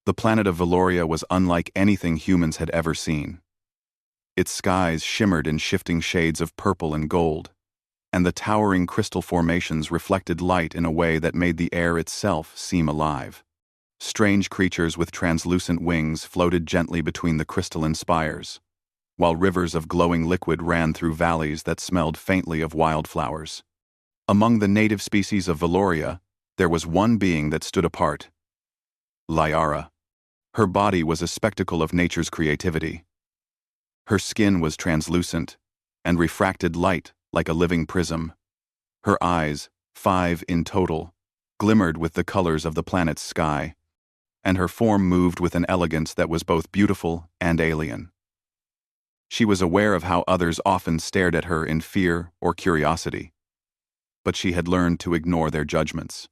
The planet of Valoria was unlike anything humans had ever seen. Its skies shimmered in shifting shades of purple and gold, and the towering crystal formations reflected light in a way that made the air itself seem alive. Strange creatures with translucent wings floated gently between the crystalline spires, while rivers of glowing liquid ran through valleys that smelled faintly of wildflowers. Among the native species of Valoria, there was one being that stood apart: Liara. Her body was a spectacle of nature's creativity. Her skin was translucent and refracted light like a living prism. Her eyes, 5 in total, glimmered with the colors of the planet's sky, and her form moved with an elegance that was both beautiful and alien. She was aware of how others often stared at her in fear or curiosity, but she had learned to ignore their judgments.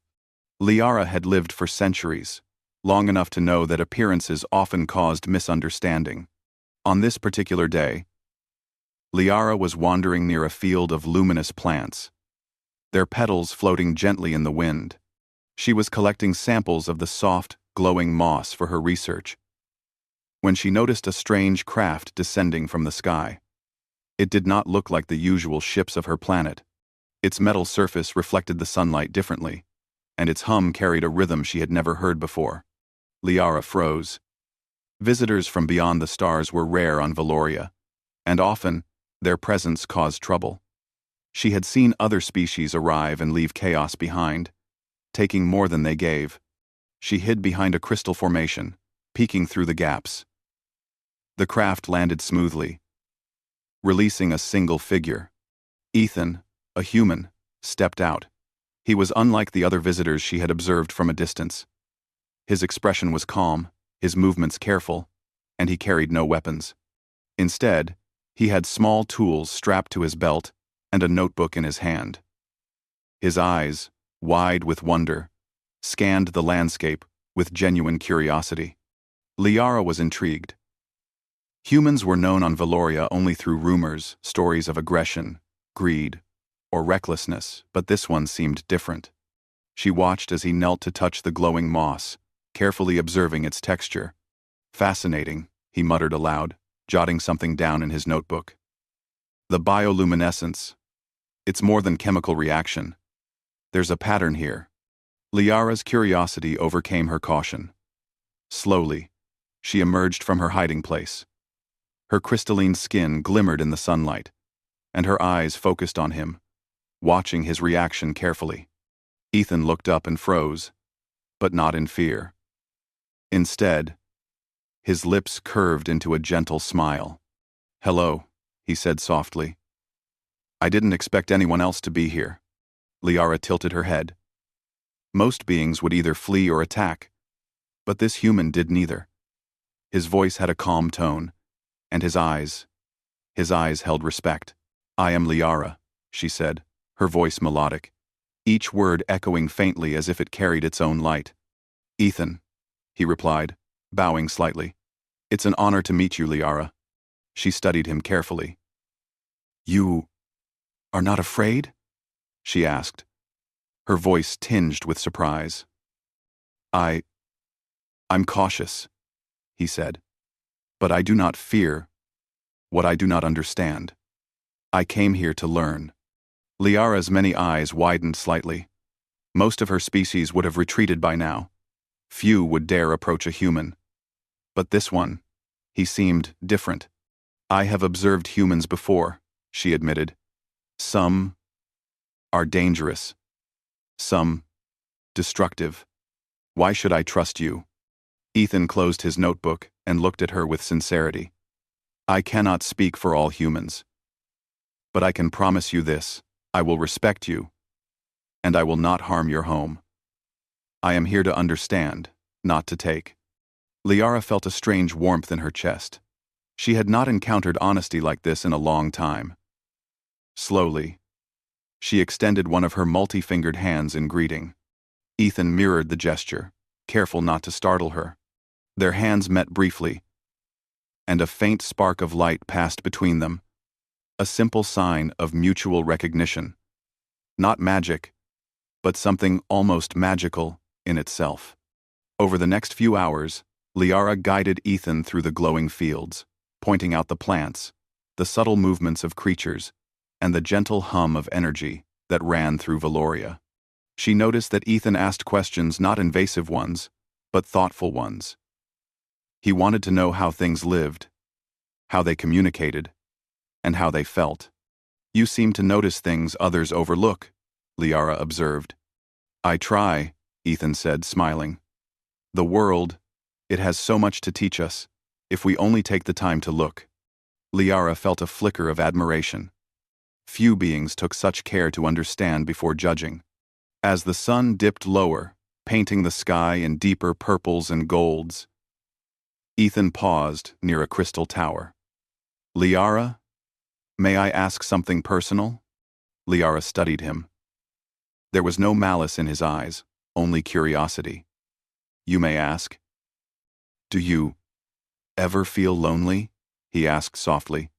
Liara had lived for centuries, long enough to know that appearances often caused misunderstanding. On this particular day, Liara was wandering near a field of luminous plants, their petals floating gently in the wind. She was collecting samples of the soft, glowing moss for her research, when she noticed a strange craft descending from the sky. It did not look like the usual ships of her planet. Its metal surface reflected the sunlight differently, and its hum carried a rhythm she had never heard before. Liara froze. Visitors from beyond the stars were rare on Valoria, and often their presence caused trouble. She had seen other species arrive and leave chaos behind, taking more than they gave. She hid behind a crystal formation, peeking through the gaps. The craft landed smoothly, releasing a single figure. Ethan, a human, stepped out. He was unlike the other visitors she had observed from a distance. His expression was calm, his movements careful, and he carried no weapons. Instead, he had small tools strapped to his belt and a notebook in his hand. His eyes, wide with wonder, scanned the landscape with genuine curiosity. Liara was intrigued. Humans were known on Valoria only through rumors, stories of aggression, greed, or recklessness, but this one seemed different. She watched as he knelt to touch the glowing moss, carefully observing its texture. "Fascinating," he muttered aloud, jotting something down in his notebook. "The bioluminescence. It's more than chemical reaction. There's a pattern here." Liara's curiosity overcame her caution. Slowly, she emerged from her hiding place. Her crystalline skin glimmered in the sunlight, and her eyes focused on him, watching his reaction carefully. Ethan looked up and froze, but not in fear. Instead, his lips curved into a gentle smile. "Hello," he said softly. "I didn't expect anyone else to be here." Liara tilted her head. Most beings would either flee or attack, but this human did neither. His voice had a calm tone, and his eyes held respect. "I am Liara," she said, her voice melodic, each word echoing faintly as if it carried its own light. "Ethan," he replied, bowing slightly. "It's an honor to meet you, Liara." She studied him carefully. "You are not afraid?" she asked, her voice tinged with surprise. I'm cautious," he said, "but I do not fear what I do not understand. I came here to learn." Liara's many eyes widened slightly. Most of her species would have retreated by now. Few would dare approach a human. But this one, he seemed different. "I have observed humans before," she admitted. "Some are dangerous. Some destructive. Why should I trust you?" Ethan closed his notebook and looked at her with sincerity. "I cannot speak for all humans. But I can promise you this: I will respect you, and I will not harm your home. I am here to understand, not to take." Liara felt a strange warmth in her chest. She had not encountered honesty like this in a long time. Slowly, she extended one of her multi-fingered hands in greeting. Ethan mirrored the gesture, careful not to startle her. Their hands met briefly, and a faint spark of light passed between them, a simple sign of mutual recognition. Not magic, but something almost magical in itself. Over the next few hours, Liara guided Ethan through the glowing fields, pointing out the plants, the subtle movements of creatures, and the gentle hum of energy that ran through Valoria. She noticed that Ethan asked questions, not invasive ones, but thoughtful ones. He wanted to know how things lived, how they communicated, and how they felt. "You seem to notice things others overlook," Liara observed. "I try," Ethan said, smiling. "The world, it has so much to teach us, if we only take the time to look." Liara felt a flicker of admiration. Few beings took such care to understand before judging. As the sun dipped lower, painting the sky in deeper purples and golds, Ethan paused near a crystal tower. "Liara, may I ask something personal?" Liara studied him. There was no malice in his eyes, only curiosity. "You may ask." "Do you ever feel lonely?" he asked softly.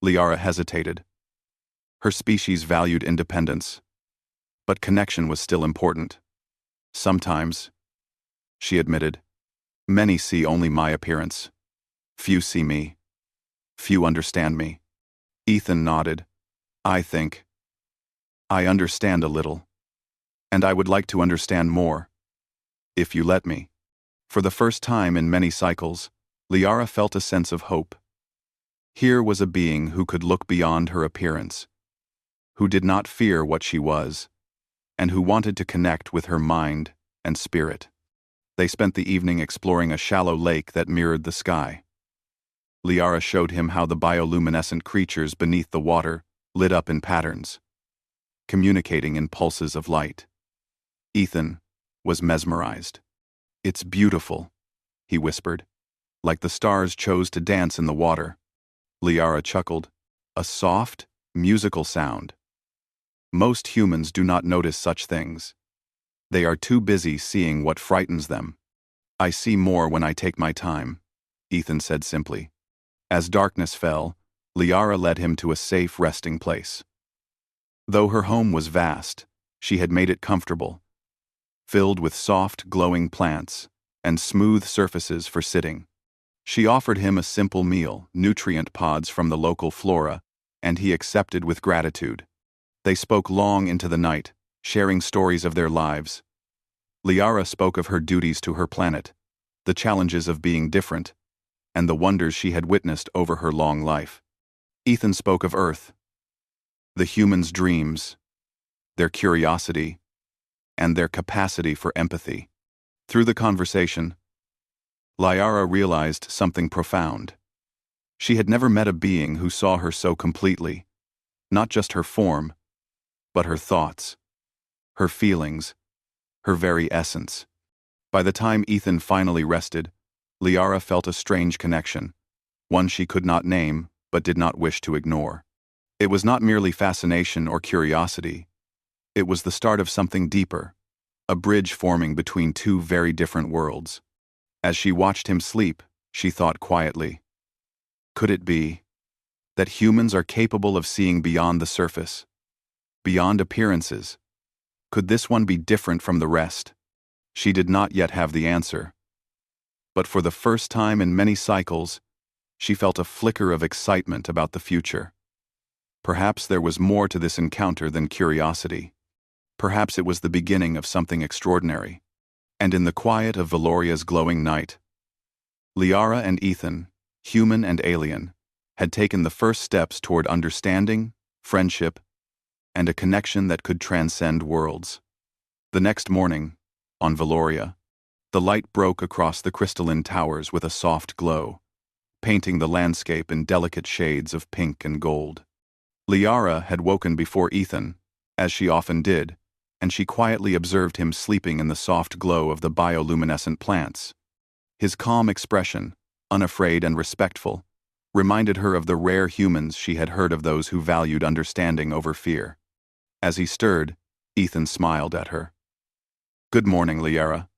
Liara hesitated. Her species valued independence, but connection was still important. "Sometimes," she admitted. "Many see only my appearance. Few see me. Few understand me." Ethan nodded. "I think I understand a little. And I would like to understand more, if you let me." For the first time in many cycles, Liara felt a sense of hope. Here was a being who could look beyond her appearance, who did not fear what she was, and who wanted to connect with her mind and spirit. They spent the evening exploring a shallow lake that mirrored the sky. Liara showed him how the bioluminescent creatures beneath the water lit up in patterns, communicating in pulses of light. Ethan was mesmerized. "It's beautiful," he whispered, "like the stars chose to dance in the water." Liara chuckled, a soft, musical sound. "Most humans do not notice such things. They are too busy seeing what frightens them." "I see more when I take my time," Ethan said simply. As darkness fell, Liara led him to a safe resting place. Though her home was vast, she had made it comfortable, filled with soft, glowing plants and smooth surfaces for sitting. She offered him a simple meal, nutrient pods from the local flora, and he accepted with gratitude. They spoke long into the night, sharing stories of their lives. Liara spoke of her duties to her planet, the challenges of being different, and the wonders she had witnessed over her long life. Ethan spoke of Earth, the humans' dreams, their curiosity, and their capacity for empathy. Through the conversation, Liara realized something profound. She had never met a being who saw her so completely, not just her form, but her thoughts, her feelings, her very essence. By the time Ethan finally rested, Liara felt a strange connection, one she could not name but did not wish to ignore. It was not merely fascination or curiosity. It was the start of something deeper, a bridge forming between two very different worlds. As she watched him sleep, she thought quietly, could it be that humans are capable of seeing beyond the surface, beyond appearances? Could this one be different from the rest? She did not yet have the answer. But for the first time in many cycles, she felt a flicker of excitement about the future. Perhaps there was more to this encounter than curiosity. Perhaps it was the beginning of something extraordinary. And in the quiet of Valoria's glowing night, Liara and Ethan, human and alien, had taken the first steps toward understanding, friendship, and a connection that could transcend worlds. The next morning, on Valoria, the light broke across the crystalline towers with a soft glow, painting the landscape in delicate shades of pink and gold. Liara had woken before Ethan, as she often did, and she quietly observed him sleeping in the soft glow of the bioluminescent plants. His calm expression, unafraid and respectful, reminded her of the rare humans she had heard of, those who valued understanding over fear. As he stirred, Ethan smiled at her. "Good morning, Liara.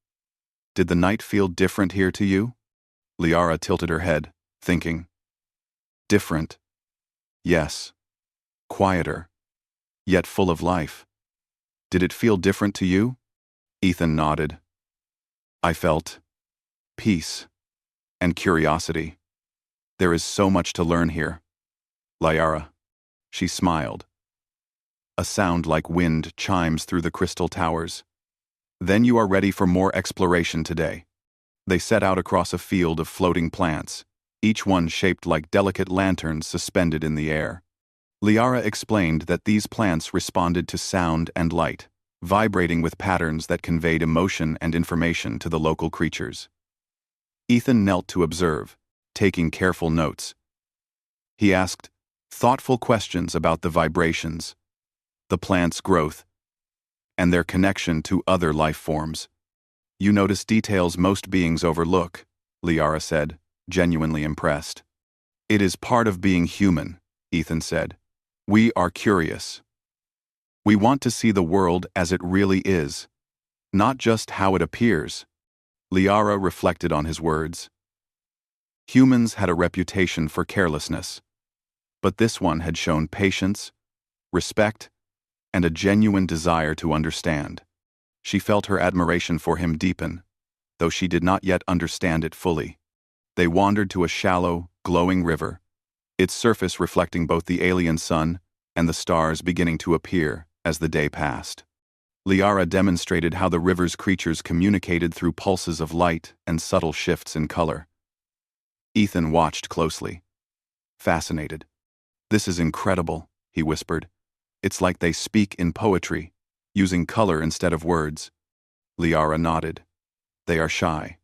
Did the night feel different here to you?" Liara tilted her head, thinking. "Different. Yes. Quieter. Yet full of life. Did it feel different to you?" Ethan nodded. "I felt peace. and curiosity. There is so much to learn here. Liara. She smiled. A sound like wind chimes through the crystal towers. Then you are ready for more exploration today. They set out across a field of floating plants, each one shaped like delicate lanterns suspended in the air. Liara explained that these plants responded to sound and light, vibrating with patterns that conveyed emotion and information to the local creatures. Ethan knelt to observe, taking careful notes. He asked thoughtful questions about the vibrations, the plant's growth, and their connection to other life forms. You notice details most beings overlook, Liara said, genuinely impressed. It is part of being human, Ethan said. We are curious. We want to see the world as it really is, not just how it appears. Liara reflected on his words. Humans had a reputation for carelessness, but this one had shown patience, respect, and a genuine desire to understand. She felt her admiration for him deepen, though she did not yet understand it fully. They wandered to a shallow, glowing river, its surface reflecting both the alien sun and the stars beginning to appear as the day passed. Liara demonstrated how the river's creatures communicated through pulses of light and subtle shifts in color. Ethan watched closely, fascinated. This is incredible, he whispered. It's like they speak in poetry, using color instead of words. Liara nodded. They are shy.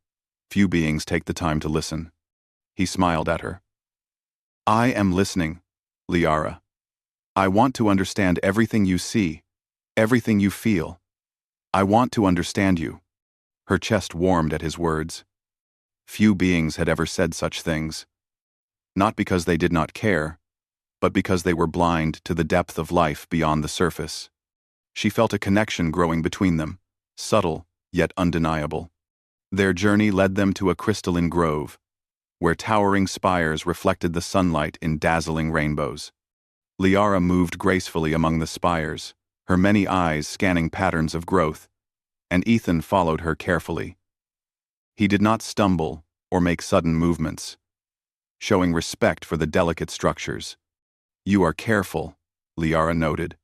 Few beings take the time to listen. He smiled at her. I am listening, Liara. I want to understand everything you see, everything you feel. I want to understand you. Her chest warmed at his words. Few beings had ever said such things. Not because they did not care, but because they were blind to the depth of life beyond the surface. She felt a connection growing between them, subtle yet undeniable. Their journey led them to a crystalline grove, where towering spires reflected the sunlight in dazzling rainbows. Liara moved gracefully among the spires, her many eyes scanning patterns of growth, and Ethan followed her carefully. He did not stumble or make sudden movements, showing respect for the delicate structures. You are careful, Liara noted.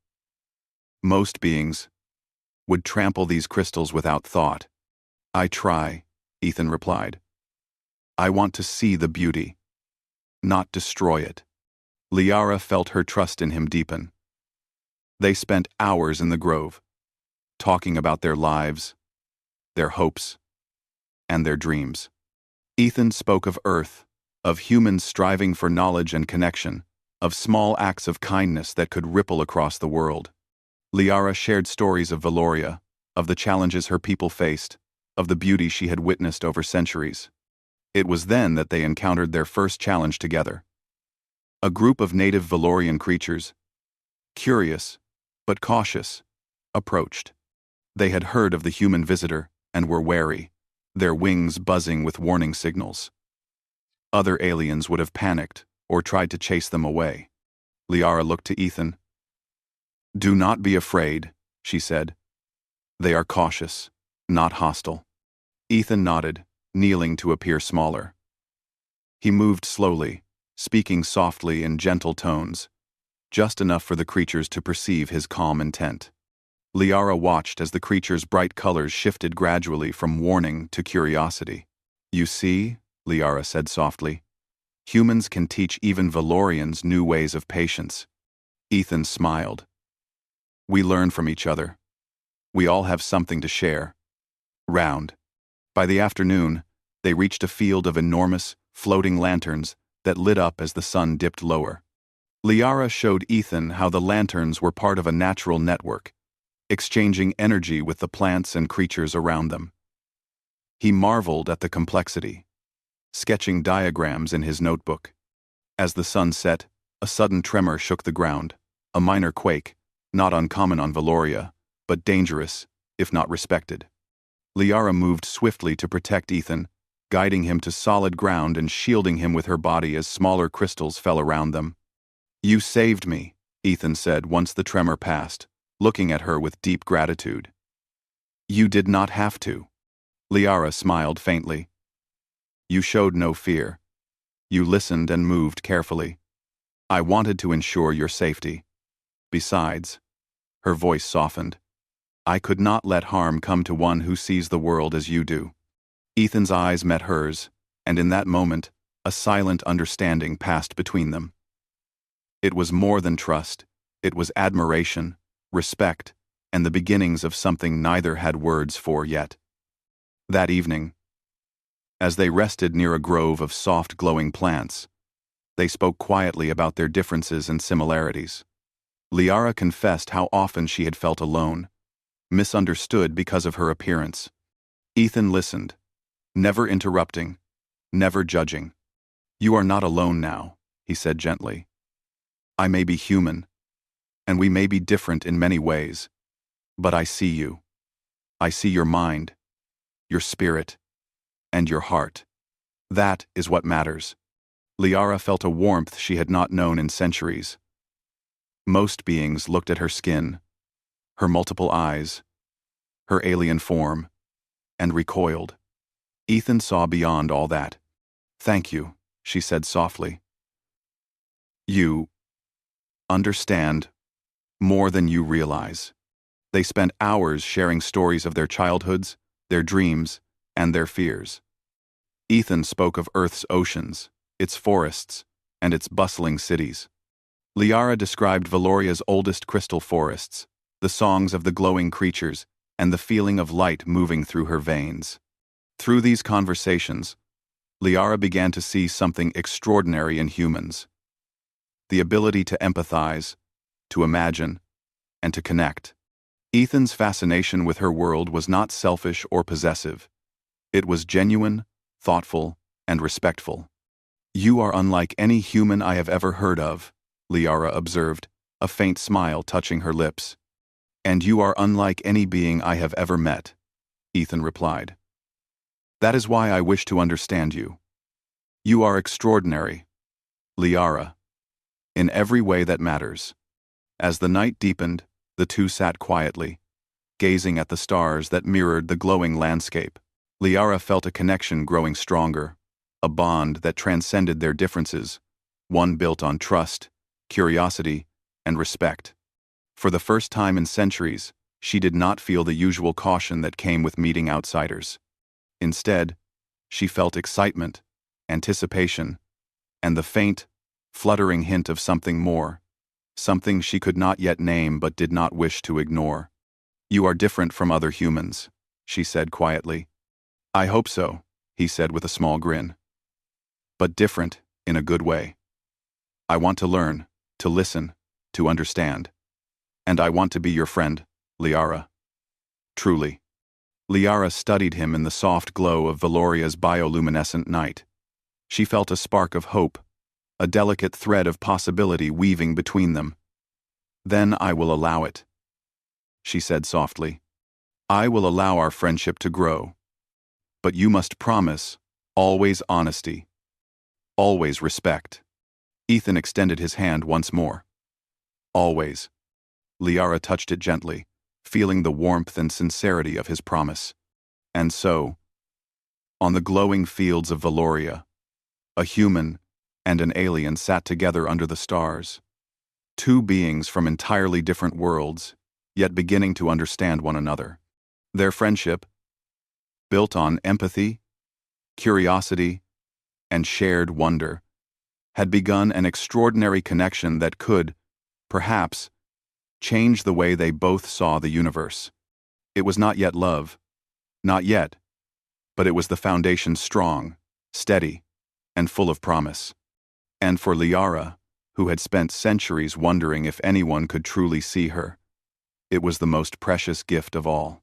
Most beings would trample these crystals without thought. I try, Ethan replied. I want to see the beauty, not destroy it. Liara felt her trust in him deepen. They spent hours in the grove, talking about their lives, their hopes, and their dreams. Ethan spoke of Earth, of humans striving for knowledge and connection, of small acts of kindness that could ripple across the world. Liara shared stories of Valoria, of the challenges her people faced, of the beauty she had witnessed over centuries. It was then that they encountered their first challenge together. A group of native Valorian creatures, curious but cautious, approached. They had heard of the human visitor and were wary, their wings buzzing with warning signals. Other aliens would have panicked or tried to chase them away. Liara looked to Ethan. Do not be afraid, she said. They are cautious, not hostile. Ethan nodded, kneeling to appear smaller. He moved slowly, speaking softly in gentle tones, just enough for the creatures to perceive his calm intent. Liara watched as the creature's bright colors shifted gradually from warning to curiosity. You see, Liara said softly, humans can teach even Valorians new ways of patience. Ethan smiled. We learn from each other. We all have something to share. Round. By the afternoon, they reached a field of enormous, floating lanterns that lit up as the sun dipped lower. Liara showed Ethan how the lanterns were part of a natural network, exchanging energy with the plants and creatures around them. He marveled at the complexity, sketching diagrams in his notebook. As the sun set, a sudden tremor shook the ground, a minor quake, not uncommon on Valoria, but dangerous, if not respected. Liara moved swiftly to protect Ethan, guiding him to solid ground and shielding him with her body as smaller crystals fell around them. You saved me, Ethan said once the tremor passed, looking at her with deep gratitude. You did not have to. Liara smiled faintly. You showed no fear. You listened and moved carefully. I wanted to ensure your safety. Besides, her voice softened, I could not let harm come to one who sees the world as you do. Ethan's eyes met hers, and in that moment, a silent understanding passed between them. It was more than trust. It was admiration, respect, and the beginnings of something neither had words for yet. That evening, as they rested near a grove of soft glowing plants, they spoke quietly about their differences and similarities. Liara confessed how often she had felt alone, misunderstood because of her appearance. Ethan listened, never interrupting, never judging. You are not alone now, he said gently. I may be human, and we may be different in many ways, but I see you. I see your mind, your spirit, and your heart. That is what matters. Liara felt a warmth she had not known in centuries. Most beings looked at her skin, her multiple eyes, her alien form, and recoiled. Ethan saw beyond all that. Thank you, she said softly. You understand more than you realize. They spent hours sharing stories of their childhoods, their dreams, and their fears. Ethan spoke of Earth's oceans, its forests, and its bustling cities. Liara described Valoria's oldest crystal forests, the songs of the glowing creatures, and the feeling of light moving through her veins. Through these conversations, Liara began to see something extraordinary in humans. The ability to empathize, to imagine, and to connect. Ethan's fascination with her world was not selfish or possessive. It was genuine, thoughtful, and respectful. You are unlike any human I have ever heard of, Liara observed, a faint smile touching her lips. And you are unlike any being I have ever met, Ethan replied. That is why I wish to understand you. You are extraordinary, Liara, in every way that matters. As the night deepened, the two sat quietly, gazing at the stars that mirrored the glowing landscape. Liara felt a connection growing stronger, a bond that transcended their differences, one built on trust, curiosity, and respect. For the first time in centuries, she did not feel the usual caution that came with meeting outsiders. Instead, she felt excitement, anticipation, and the faint, fluttering hint of something more, something she could not yet name but did not wish to ignore. You are different from other humans, she said quietly. I hope so, he said with a small grin. But different, in a good way. I want to learn, to listen, to understand. And I want to be your friend, Liara. Truly. Liara studied him in the soft glow of Valoria's bioluminescent night. She felt a spark of hope, a delicate thread of possibility weaving between them. Then I will allow it, she said softly. I will allow our friendship to grow. But you must promise, always honesty, always respect. Ethan extended his hand once more. Always. Liara touched it gently, feeling the warmth and sincerity of his promise. And so, on the glowing fields of Valoria, a human and an alien sat together under the stars. Two beings from entirely different worlds, yet beginning to understand one another. Their friendship, built on empathy, curiosity, and shared wonder, had begun an extraordinary connection that could, perhaps, change the way they both saw the universe. It was not yet love, not yet, but it was the foundation strong, steady, and full of promise. And for Liara, who had spent centuries wondering if anyone could truly see her, it was the most precious gift of all.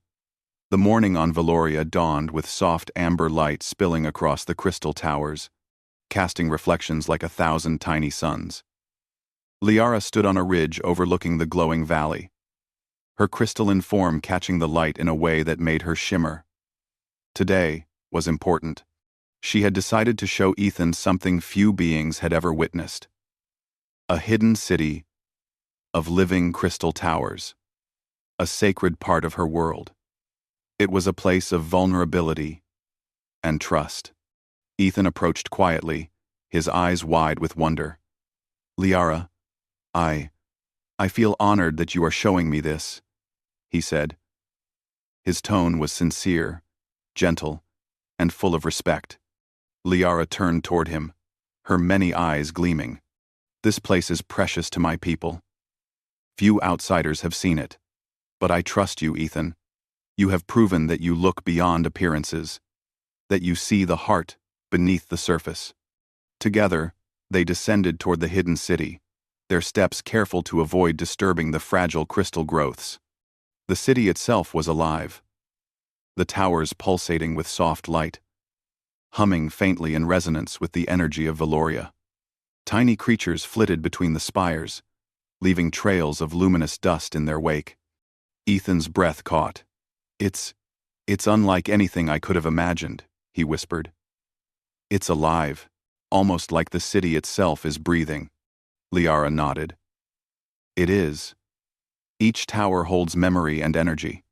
The morning on Valoria dawned with soft amber light spilling across the crystal towers, casting reflections like 1,000 tiny suns. Liara stood on a ridge overlooking the glowing valley, her crystalline form catching the light in a way that made her shimmer. Today was important. She had decided to show Ethan something few beings had ever witnessed. A hidden city of living crystal towers, a sacred part of her world. It was a place of vulnerability and trust. Ethan approached quietly, his eyes wide with wonder. Liara, I feel honored that you are showing me this, he said. His tone was sincere, gentle, and full of respect. Liara turned toward him, her many eyes gleaming. This place is precious to my people. Few outsiders have seen it. But I trust you, Ethan. You have proven that you look beyond appearances, that you see the heart beneath the surface. Together, they descended toward the hidden city, their steps careful to avoid disturbing the fragile crystal growths. The city itself was alive, the towers pulsating with soft light, humming faintly in resonance with the energy of Valoria. Tiny creatures flitted between the spires, leaving trails of luminous dust in their wake. Ethan's breath caught. It's unlike anything I could have imagined, he whispered. It's alive, almost like the city itself is breathing. Liara nodded. It is. Each tower holds memory and energy.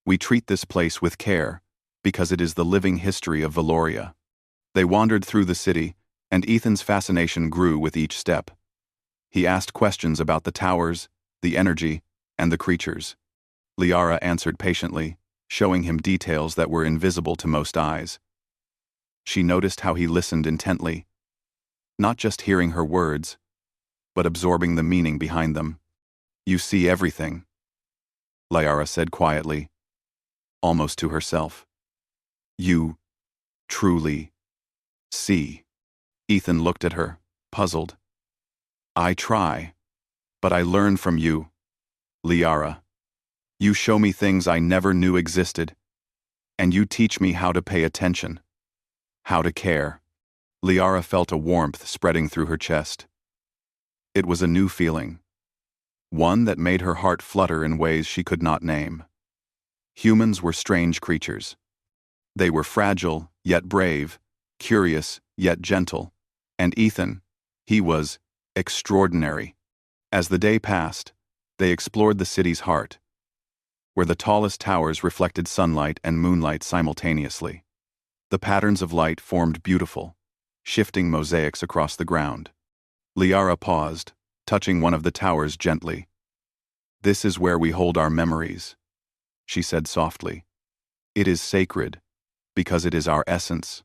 We treat this place with care, because it is the living history of Valoria. They wandered through the city, and Ethan's fascination grew with each step. He asked questions about the towers, the energy, and the creatures. Liara answered patiently, showing him details that were invisible to most eyes. She noticed how he listened intently, not just hearing her words, but absorbing the meaning behind them. You see everything, Liara said quietly, almost to herself. You truly see. Ethan looked at her, puzzled. I try, but I learn from you, Liara. You show me things I never knew existed, and you teach me how to pay attention, how to care. Liara felt a warmth spreading through her chest. It was a new feeling, one that made her heart flutter in ways she could not name. Humans were strange creatures. They were fragile, yet brave, curious, yet gentle, and Ethan, he was extraordinary. As the day passed, they explored the city's heart, where the tallest towers reflected sunlight and moonlight simultaneously. The patterns of light formed beautiful, shifting mosaics across the ground. Liara paused, touching one of the towers gently. This is where we hold our memories, she said softly. It is sacred, because it is our essence,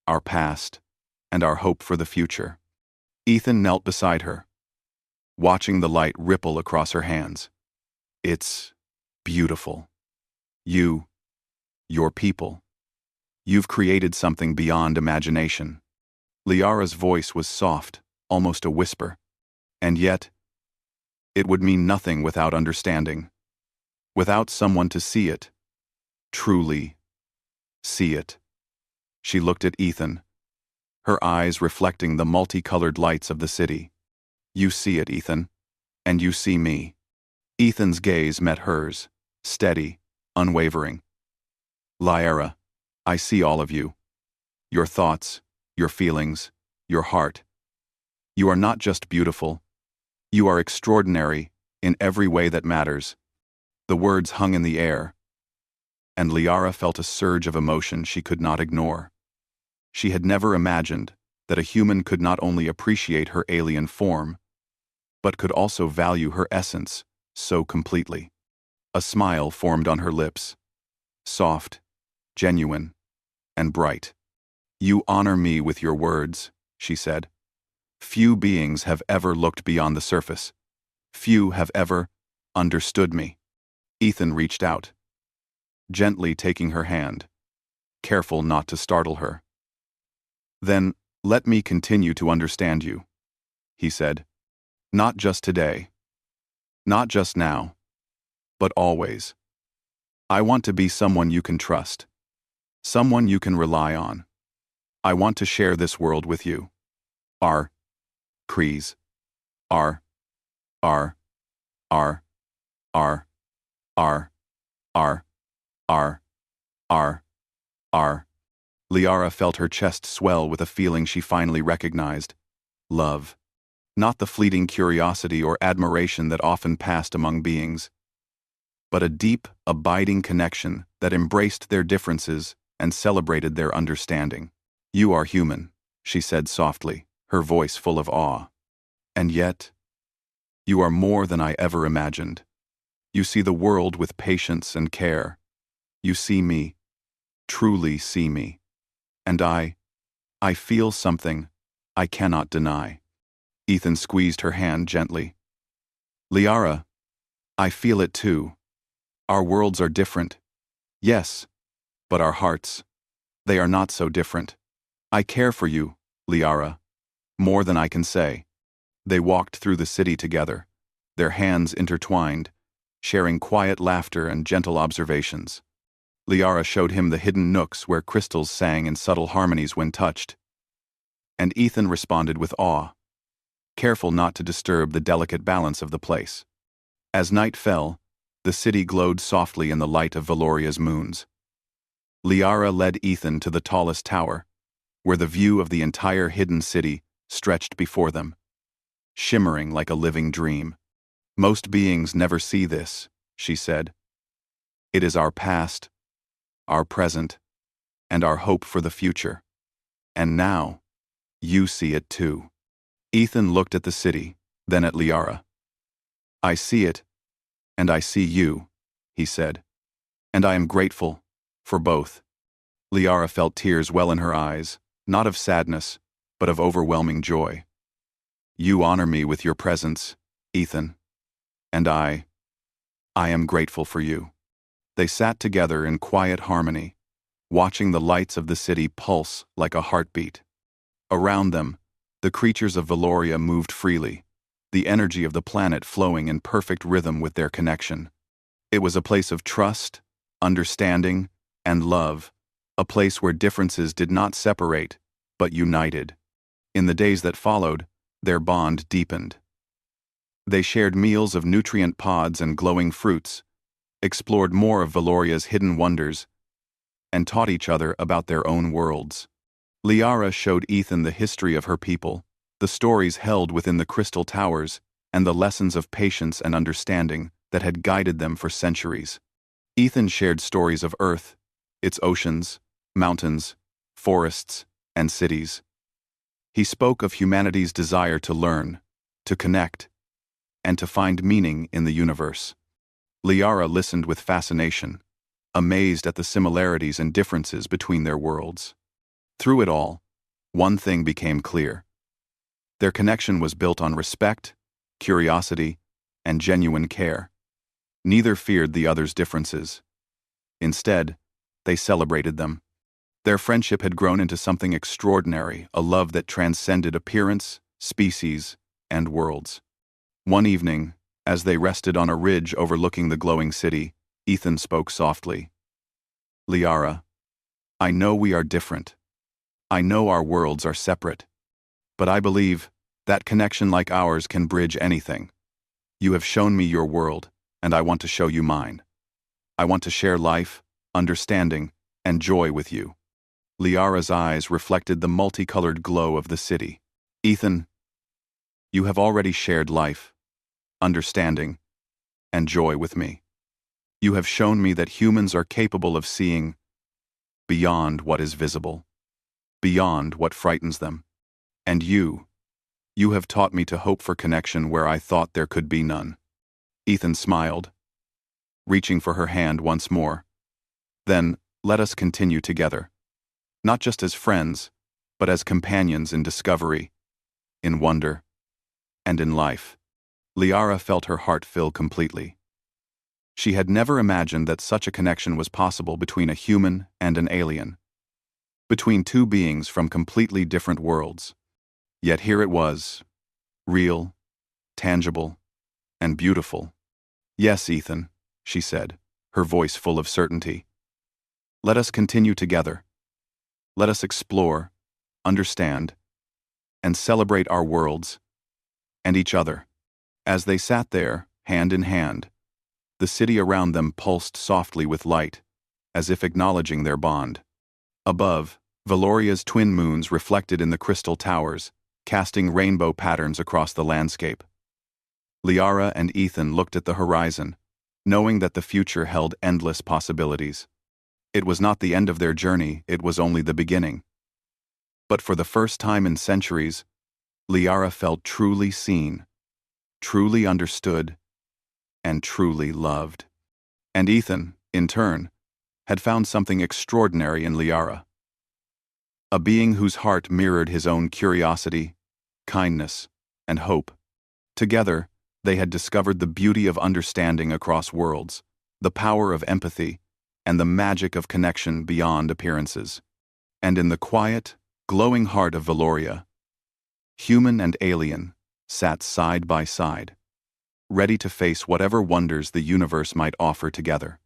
our past, and our hope for the future. Ethan knelt beside her, watching the light ripple across her hands. It's beautiful. Your people. You've created something beyond imagination. Liara's voice was soft, almost a whisper. And yet, it would mean nothing without understanding. Without someone to see it. Truly see it. She looked at Ethan, her eyes reflecting the multicolored lights of the city. You see it, Ethan, and you see me. Ethan's gaze met hers, steady, unwavering. Liara, I see all of you. Your thoughts, your feelings, your heart. You are not just beautiful. You are extraordinary in every way that matters. The words hung in the air, and Liara felt a surge of emotion she could not ignore. She had never imagined that a human could not only appreciate her alien form, but could also value her essence so completely. A smile formed on her lips, soft, genuine, and bright. You honor me with your words, she said. Few beings have ever looked beyond the surface. Few have ever understood me. Ethan reached out, gently taking her hand, careful not to startle her. Then, let me continue to understand you, he said. Not just today, not just now, but always. I want to be someone you can trust, someone you can rely on. I want to share this world with you. R. Crees. R. R. R. R. R. R. R. R. R. Liara felt her chest swell with a feeling she finally recognized. Love. Not the fleeting curiosity or admiration that often passed among beings, but a deep, abiding connection that embraced their differences and celebrated their understanding. You are human, she said softly, her voice full of awe. And yet, you are more than I ever imagined. You see the world with patience and care. You see me, truly see me. And I feel something I cannot deny. Ethan squeezed her hand gently. Liara, I feel it too. Our worlds are different. Yes, but our hearts, they are not so different. I care for you, Liara, more than I can say. They walked through the city together, their hands intertwined, sharing quiet laughter and gentle observations. Liara showed him the hidden nooks where crystals sang in subtle harmonies when touched. And Ethan responded with awe, careful not to disturb the delicate balance of the place. As night fell, the city glowed softly in the light of Valoria's moons. Liara led Ethan to the tallest tower, where the view of the entire hidden city stretched before them, shimmering like a living dream. Most beings never see this, she said. It is our past, our present, and our hope for the future. And now, you see it too. Ethan looked at the city, then at Liara. I see it, and I see you, he said. And I am grateful for both. Liara felt tears well in her eyes, not of sadness, but of overwhelming joy. You honor me with your presence, Ethan. And I am grateful for you. They sat together in quiet harmony, watching the lights of the city pulse like a heartbeat. Around them, the creatures of Valoria moved freely, the energy of the planet flowing in perfect rhythm with their connection. It was a place of trust, understanding, and love, a place where differences did not separate, but united. In the days that followed, their bond deepened. They shared meals of nutrient pods and glowing fruits, explored more of Valoria's hidden wonders, and taught each other about their own worlds. Liara showed Ethan the history of her people, the stories held within the crystal towers, and the lessons of patience and understanding that had guided them for centuries. Ethan shared stories of Earth, its oceans, mountains, forests, and cities. He spoke of humanity's desire to learn, to connect, and to find meaning in the universe. Liara listened with fascination, amazed at the similarities and differences between their worlds. Through it all, one thing became clear. Their connection was built on respect, curiosity, and genuine care. Neither feared the other's differences. Instead, they celebrated them. Their friendship had grown into something extraordinary, a love that transcended appearance, species, and worlds. One evening, as they rested on a ridge overlooking the glowing city, Ethan spoke softly. Liara, I know we are different. I know our worlds are separate. But I believe that connection like ours can bridge anything. You have shown me your world, and I want to show you mine. I want to share life, understanding, and joy with you. Liara's eyes reflected the multicolored glow of the city. Ethan, you have already shared life, understanding, and joy with me. You have shown me that humans are capable of seeing beyond what is visible, beyond what frightens them. And you have taught me to hope for connection where I thought there could be none. Ethan smiled, reaching for her hand once more. Then, let us continue together. Not just as friends, but as companions in discovery, in wonder, and in life. Liara felt her heart fill completely. She had never imagined that such a connection was possible between a human and an alien, between two beings from completely different worlds. Yet here it was, real, tangible, and beautiful. Yes, Ethan, she said, her voice full of certainty. Let us continue together. Let us explore, understand, and celebrate our worlds and each other. As they sat there, hand in hand, the city around them pulsed softly with light, as if acknowledging their bond. Above, Valoria's twin moons reflected in the crystal towers, casting rainbow patterns across the landscape. Liara and Ethan looked at the horizon, knowing that the future held endless possibilities. It was not the end of their journey, it was only the beginning. But for the first time in centuries, Liara felt truly seen, truly understood, and truly loved. And Ethan, in turn, had found something extraordinary in Liara. A being whose heart mirrored his own curiosity, kindness, and hope. Together, they had discovered the beauty of understanding across worlds, the power of empathy, and the magic of connection beyond appearances. And in the quiet, glowing heart of Valoria, human and alien sat side by side, ready to face whatever wonders the universe might offer together.